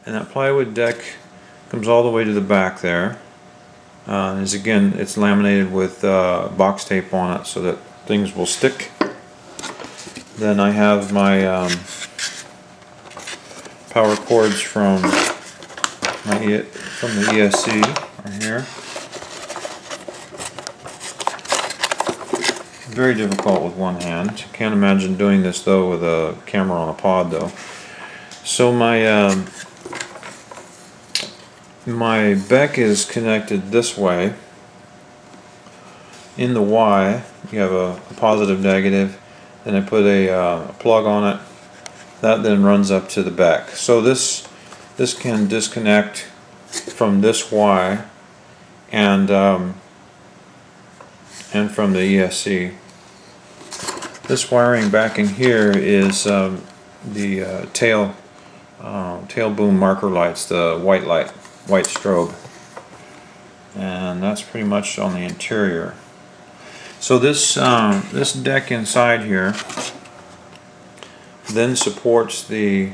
And that plywood deck comes all the way to the back there. Again, it's laminated with box tape on it so that things will stick. Then I have my power cords from the ESC right here. Very difficult with one hand. Can't imagine doing this though with a camera on a pod though. So my my beck is connected this way. In the Y, you have a positive, negative. Then I put a plug on it. That then runs up to the beck. So this can disconnect from this Y and from the ESC. This wiring back in here is the tail boom marker lights, the white strobe, and that's pretty much on the interior. So this deck inside here then supports the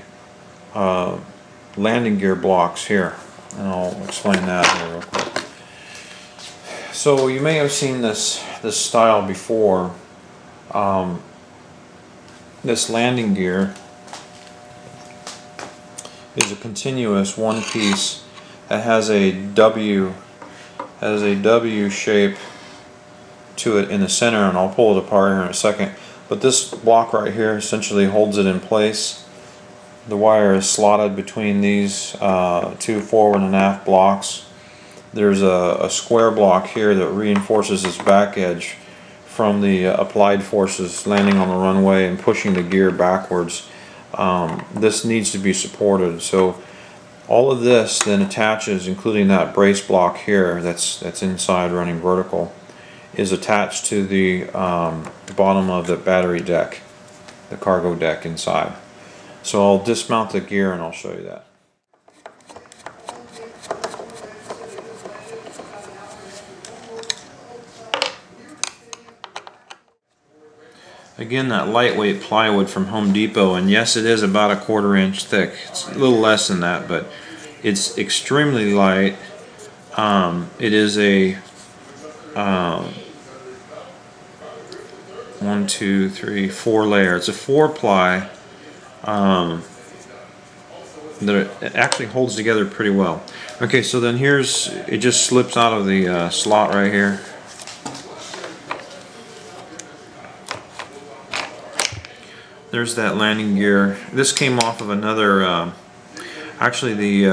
landing gear blocks here, and I'll explain that here real quick. So you may have seen this style before. This landing gear is a continuous one piece that has a W shape to it in the center, and I'll pull it apart here in a second. But this block right here essentially holds it in place. The wire is slotted between these two forward and aft blocks. There's a square block here that reinforces this back edge from the applied forces landing on the runway and pushing the gear backwards. This needs to be supported. So all of this then attaches, including that brace block here that's inside running vertical, is attached to the bottom of the battery deck, the cargo deck inside. So I'll dismount the gear and I'll show you that. Again, that lightweight plywood from Home Depot, and yes, it is about a 1/4 inch thick. It's a little less than that, but it's extremely light. It is a 1, 2, 3, 4 layer. It's a 4-ply that it actually holds together pretty well. Okay, so then it just slips out of the slot right here. There's that landing gear. This came off of another, actually the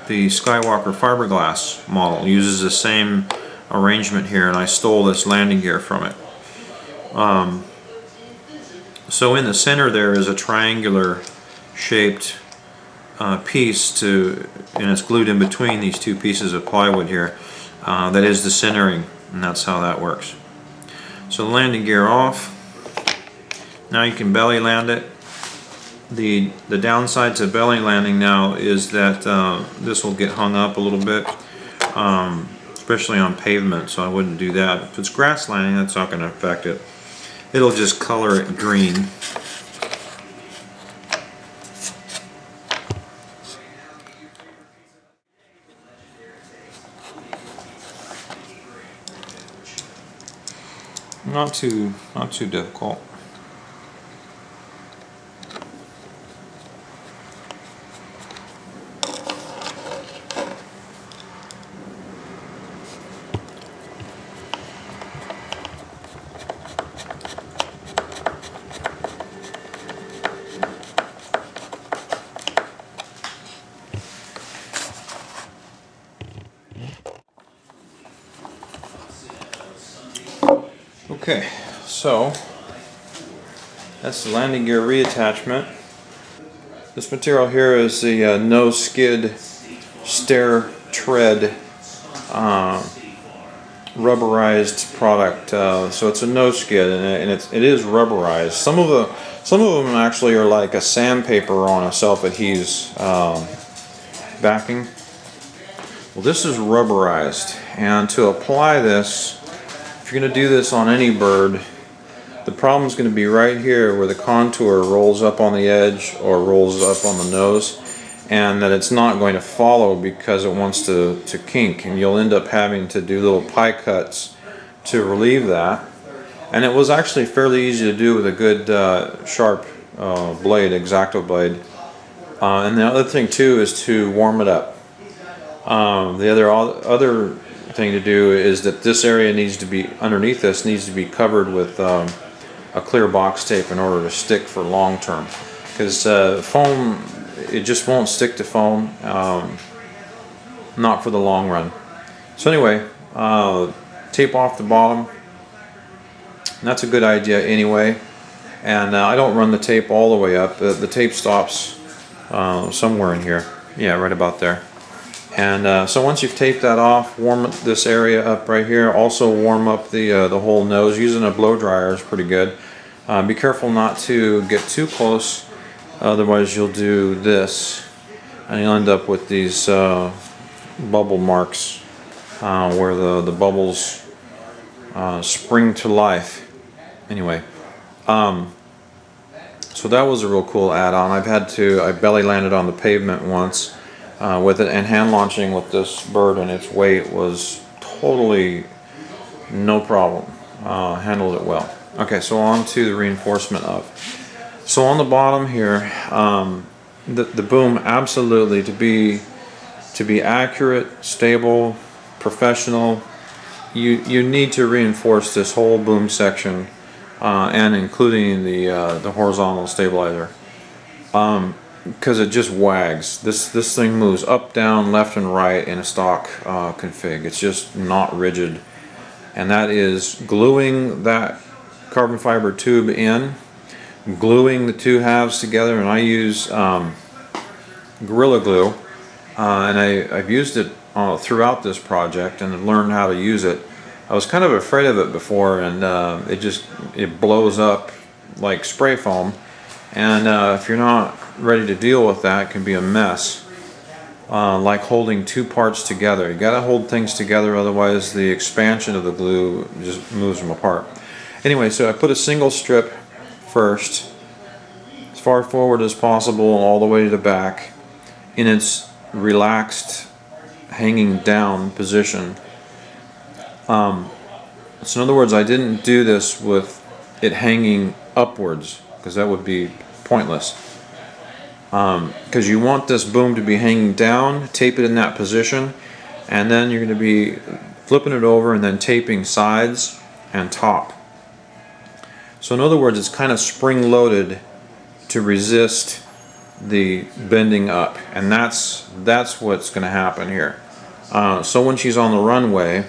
Skywalker fiberglass model uses the same arrangement here, and I stole this landing gear from it. So in the center there is a triangular shaped piece and it's glued in between these two pieces of plywood here. That is the centering, and that's how that works. So the landing gear off. Now you can belly land it. The downside to belly landing now is that this will get hung up a little bit, especially on pavement, so I wouldn't do that. If it's grass landing, that's not going to affect it. It'll just color it green. Not too difficult. Okay, so that's the landing gear reattachment. This material here is the no skid stair tread rubberized product. So it's a no skid, and it is rubberized. Some of them actually are like a sandpaper on a self-adhese backing. Well, this is rubberized, and to apply this, if you're going to do this on any bird, The problem is going to be right here where the contour rolls up on the edge or rolls up on the nose, and that it's not going to follow because it wants to kink, and you'll end up having to do little pie cuts to relieve that. And it was actually fairly easy to do with a good sharp blade, X-Acto blade. And the other thing too is to warm it up. The other thing to do is that this area needs to be, underneath this, needs to be covered with a clear box tape in order to stick for long term. Because foam, it just won't stick to foam, not for the long run. So anyway, tape off the bottom. And that's a good idea anyway. And I don't run the tape all the way up. The tape stops somewhere in here. Yeah, right about there. And so once you've taped that off, warm this area up right here. Also warm up the whole nose. Using a blow dryer is pretty good. Be careful not to get too close, otherwise you'll do this and you'll end up with these bubble marks where the bubbles spring to life. Anyway, so that was a real cool add-on. I belly landed on the pavement once with it, and hand launching with this bird and its weight was totally no problem. Handled it well. Okay, so on to the reinforcement of. So on the bottom here, the boom, absolutely, to be accurate, stable, professional, you need to reinforce this whole boom section, and including the horizontal stabilizer, because it just wags. This thing moves up, down, left, and right in a stock config. It's just not rigid, and that is gluing that carbon fiber tube in, gluing the two halves together, and I use Gorilla Glue, and I've used it throughout this project and learned how to use it. I was kind of afraid of it before, and it blows up like spray foam, and if you're not ready to deal with that, it can be a mess. Like holding two parts together. You gotta hold things together, otherwise the expansion of the glue just moves them apart. Anyway, so I put a single strip first, as far forward as possible, all the way to the back, in its relaxed, hanging down position. So in other words, I didn't do this with it hanging upwards, because that would be pointless. Because you want this boom to be hanging down, tape it in that position, and then you're going to be flipping it over and then taping sides and top. So in other words, it's kind of spring-loaded to resist the bending up, and that's what's going to happen here. So when she's on the runway,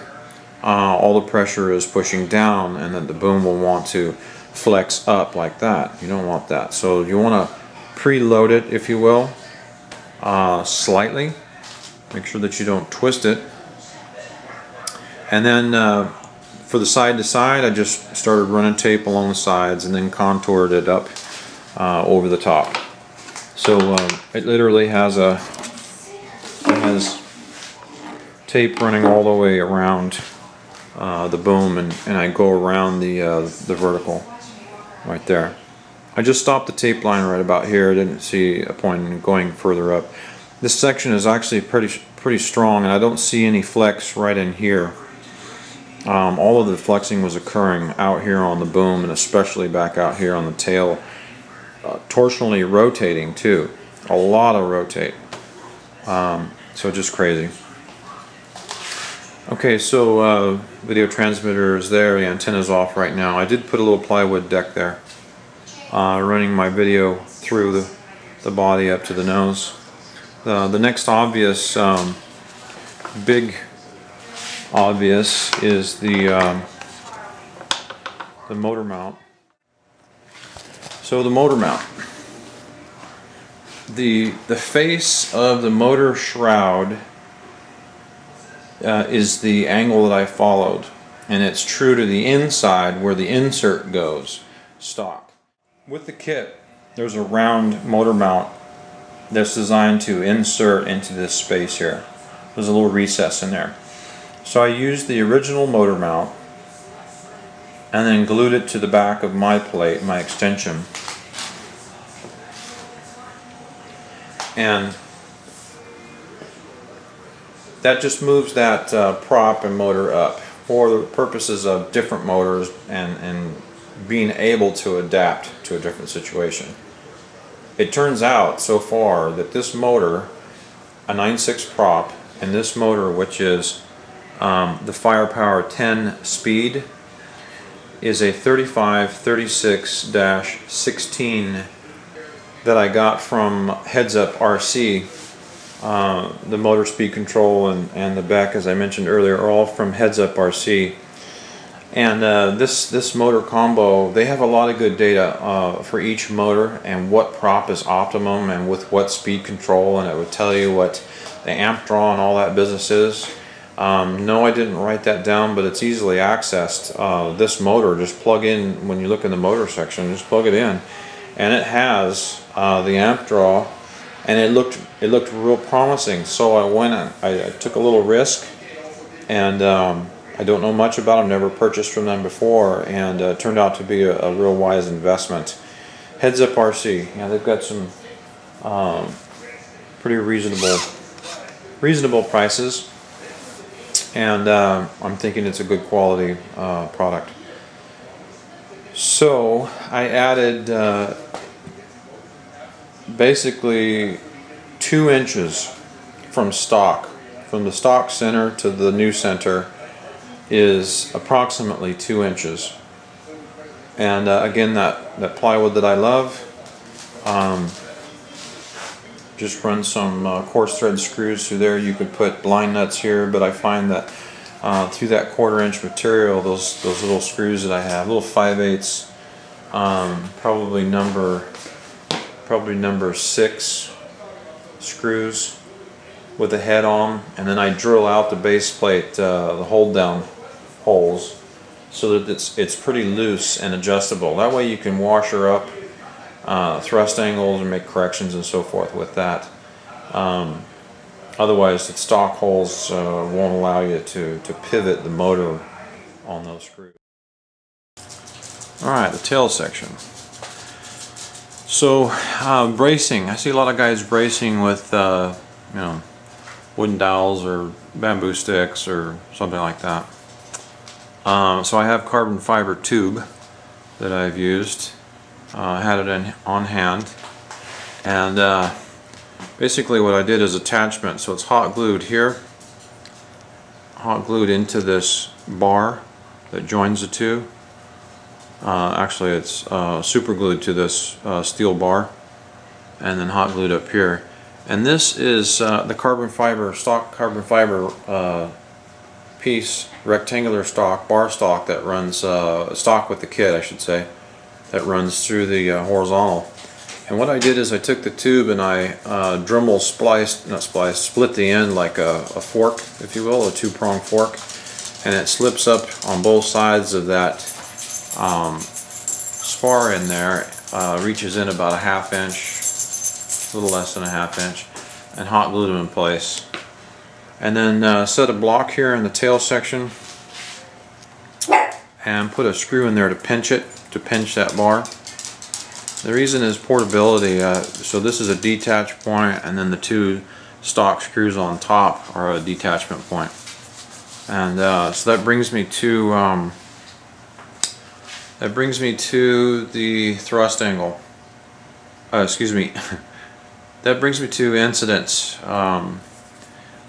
all the pressure is pushing down, and then the boom will want to flex up like that. You don't want that. So you want to preload it, if you will, slightly. Make sure that you don't twist it. And then for the side to side, I just started running tape along the sides and then contoured it up over the top. So it literally has tape running all the way around the boom, and I go around the vertical right there. I just stopped the tape line right about here. I didn't see a point in going further up. This section is actually pretty strong, and I don't see any flex right in here. All of the flexing was occurring out here on the boom, and especially back out here on the tail. Torsionally rotating too. A lot of rotate. So just crazy. Okay, so video transmitter is there. The antenna's off right now. I did put a little plywood deck there, running my video through the body up to the nose. The next obvious, big obvious, is the motor mount. So the motor mount. The face of the motor shroud is the angle that I followed, and it's true to the inside where the insert goes, stock. With the kit, there's a round motor mount that's designed to insert into this space here. There's a little recess in there. So I used the original motor mount, and then glued it to the back of my plate, my extension. And that just moves that prop and motor up for the purposes of different motors and being able to adapt to a different situation. It turns out so far that this motor, a 9.6 prop, and this motor, which is the Firepower 10 speed, is a 3536-16 that I got from Heads Up RC. The motor speed control and the back, as I mentioned earlier, are all from Heads Up RC. And this motor combo, they have a lot of good data for each motor and what prop is optimum and with what speed control, and it would tell you what the amp draw and all that business is. No, I didn't write that down, but it's easily accessed. This motor, just plug in, when you look in the motor section, just plug it in, and it has the amp draw, and it looked real promising. So I went and I took a little risk, and I don't know much about them, never purchased from them before, and it turned out to be a real wise investment. Heads Up RC, yeah, they've got some pretty reasonable prices, and I'm thinking it's a good quality product. So I added basically 2 inches from stock, from the stock center to the new center is approximately 2 inches. And again, that plywood that I love, just run some coarse thread screws through there. You could put blind nuts here, but I find that through that 1/4 inch material, those little screws that I have, little 5/8, probably number 6 screws with a head on, and then I drill out the base plate, the hold down holes, so that it's pretty loose and adjustable. That way you can wash her up, thrust angles, and make corrections and so forth with that. Otherwise, the stock holes won't allow you to pivot the motor on those screws. Alright, the tail section. So bracing. I see a lot of guys bracing with you know, wooden dowels or bamboo sticks or something like that. So I have carbon fiber tube that I've used. I had it on hand, and basically what I did is attachment. So it's hot glued here, hot glued into this bar that joins the two. Actually, it's super glued to this steel bar, and then hot glued up here. And this is the carbon fiber, stock carbon fiber piece, rectangular stock, bar stock that runs, stock with the kit, I should say, that runs through the horizontal. And what I did is I took the tube and I Dremel split the end like a fork, if you will, a 2-prong fork, and it slips up on both sides of that spar in there, reaches in about a 1/2 inch, a little less than a 1/2 inch, and hot glued them in place. And then set a block here in the tail section and put a screw in there to pinch that bar. The reason is portability. So this is a detach point, and then the 2 stock screws on top are a detachment point. And so that brings me to the thrust angle. Excuse me. That brings me to incidence. I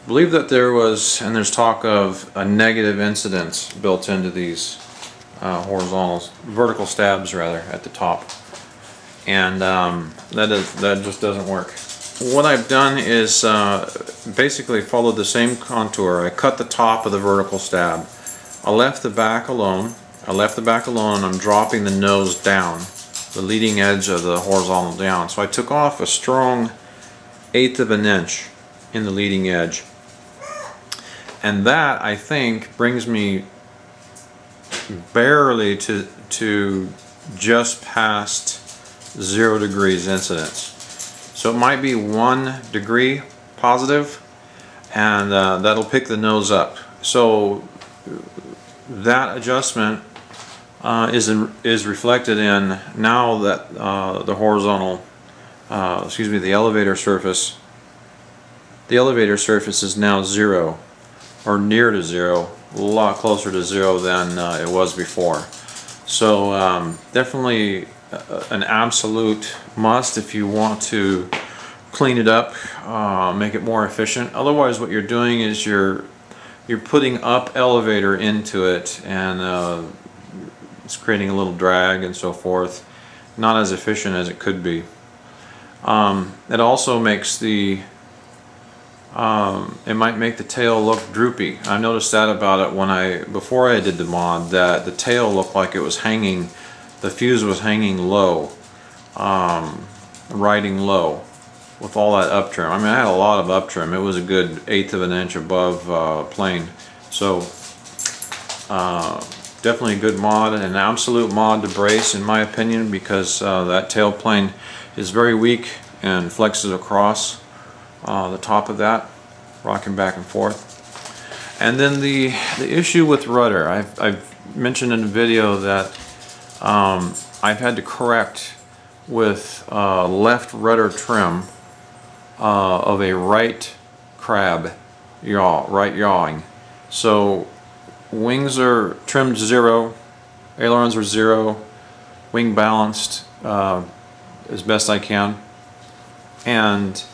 believe that there's talk of a negative incidence built into these horizontals, vertical stabs rather, at the top, and that just doesn't work. What I've done is basically followed the same contour. I cut the top of the vertical stab. I left the back alone. I'm dropping the nose down, the leading edge of the horizontal down. So I took off a strong 1/8 of an inch in the leading edge. And that, I think, brings me barely to just past 0 degrees incidence. So it might be 1 degree positive, and that'll pick the nose up. So that adjustment is reflected in now that the horizontal, excuse me, the elevator surface. The elevator surface is now 0, or near to 0, a lot closer to 0 than it was before. So definitely an absolute must if you want to clean it up, make it more efficient. Otherwise, what you're doing is you're putting up elevator into it, and it's creating a little drag and so forth. Not as efficient as it could be. It also makes the it might make the tail look droopy. I noticed that about it before I did the mod, that the tail looked like it was hanging, the fuse was hanging low, riding low with all that up trim. I mean, I had a lot of up trim. It was a good 1/8 of an inch above plane. So definitely a good mod, and an absolute mod to brace in my opinion, because that tail plane is very weak and flexes across the top of that, rocking back and forth. And then the issue with rudder, I've mentioned in the video that I've had to correct with left rudder trim of a right crab yaw, right yawing. So wings are trimmed 0, ailerons are 0, wing balanced as best I can, and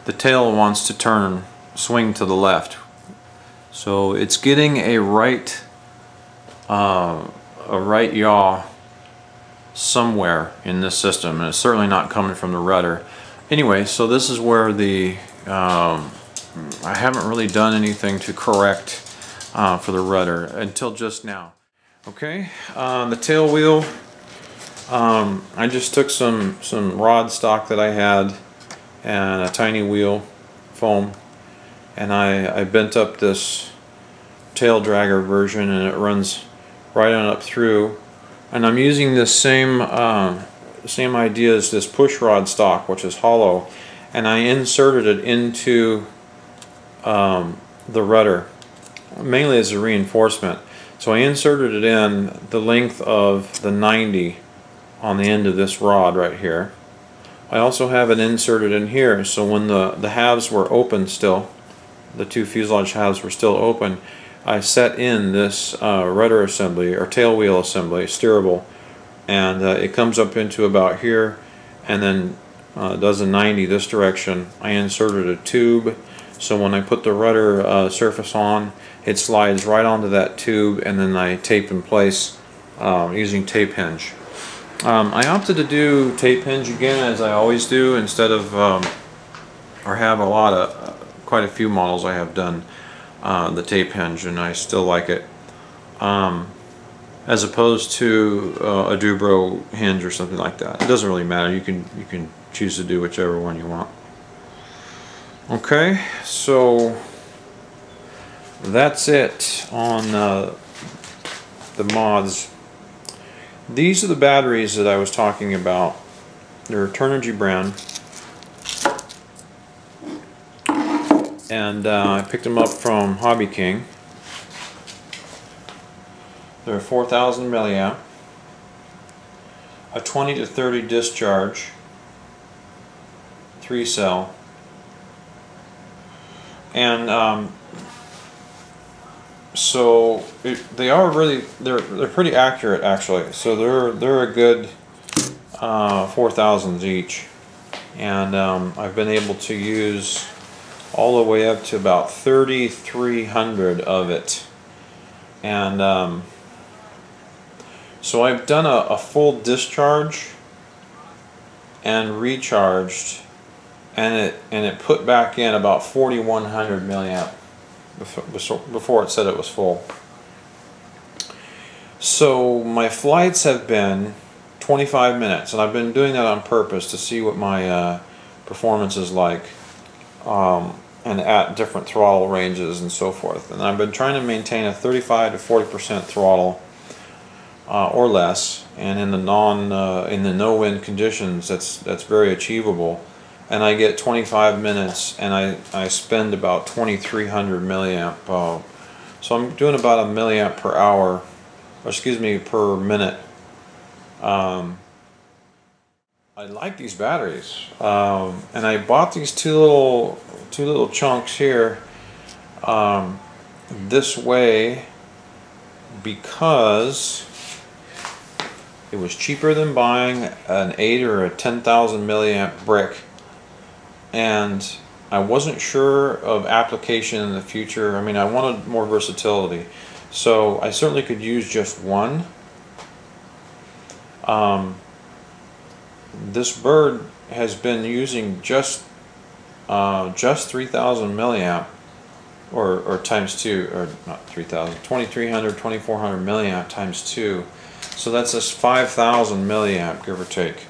the tail wants to swing to the left. So it's getting a right yaw somewhere in this system, and it's certainly not coming from the rudder. Anyway, so this is where I haven't really done anything to correct for the rudder until just now. Okay, the tail wheel, I just took some rod stock that I had and a tiny wheel foam, and I bent up this tail dragger version, and it runs right on up through. And I'm using this same idea as this push rod stock, which is hollow, and I inserted it into the rudder, mainly as a reinforcement. So I inserted it in the length of the 90 on the end of this rod right here. I also have it inserted in here, so when the halves were open still, the two fuselage halves were still open, I set in this rudder assembly, or tail wheel assembly, steerable, and it comes up into about here, and then does a 90 this direction. I inserted a tube, so when I put the rudder surface on, it slides right onto that tube, and then I tape in place using tape hinge. I opted to do tape hinge again, as I always do, instead of, or have quite a few models I have done the tape hinge, and I still like it, as opposed to a Dubro hinge or something like that. It doesn't really matter. You can choose to do whichever one you want. Okay, so that's it on the mods. These are the batteries that I was talking about. They're Turnigy brand, and I picked them up from Hobby King. They're 4,000 milliamp, a 20 to 30 discharge, 3 cell, and so they're pretty accurate actually. So they're a good 4,000s each, and I've been able to use all the way up to about 3,300 of it, and so I've done a full discharge and recharged, and it put back in about 4,100 milliamp before it said it was full. So my flights have been 25 minutes, and I've been doing that on purpose to see what my performance is like, and at different throttle ranges and so forth. And I've been trying to maintain a 35 to 40% throttle or less, and in the no-wind conditions, that's very achievable. And I get 25 minutes, and I spend about 2,300 milliamp. So I'm doing about a milliamp per hour or excuse me, per minute. I like these batteries, and I bought these two little chunks here this way because it was cheaper than buying an 8 or a 10,000 milliamp brick, and I wasn't sure of application in the future. I mean, I wanted more versatility, so I certainly could use just one. This bird has been using just 3,000 milliamp, or times 2, or not 3,000, 2,300, 2,400 milliamp times 2. So that's just 5,000 milliamp, give or take,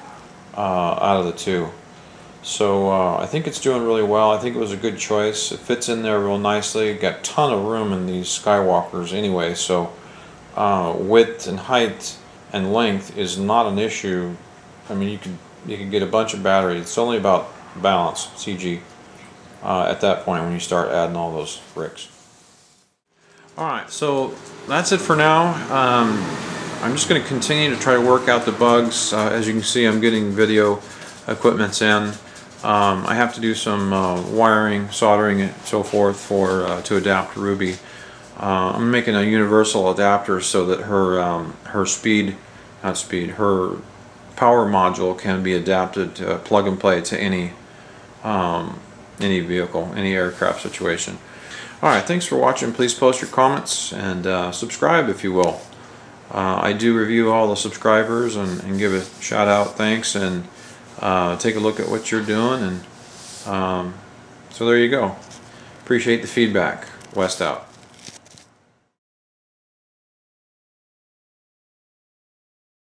out of the two. So I think it's doing really well. I think it was a good choice. It fits in there real nicely. Got a ton of room in these Skywalkers anyway, so width and height and length is not an issue. I mean, you can get a bunch of batteries. It's only about balance, CG, at that point when you start adding all those bricks. Alright, so that's it for now. I'm just going to continue to try to work out the bugs. As you can see, I'm getting video equipments in. I have to do some wiring, soldering, and so forth to adapt Ruby. I'm making a universal adapter so that her her power module can be adapted to plug and play to any vehicle, any aircraft situation. Alright, thanks for watching. Please post your comments and subscribe if you will. I do review all the subscribers and give a shout out, thanks, and take a look at what you're doing, and so there you go. Appreciate the feedback. West out.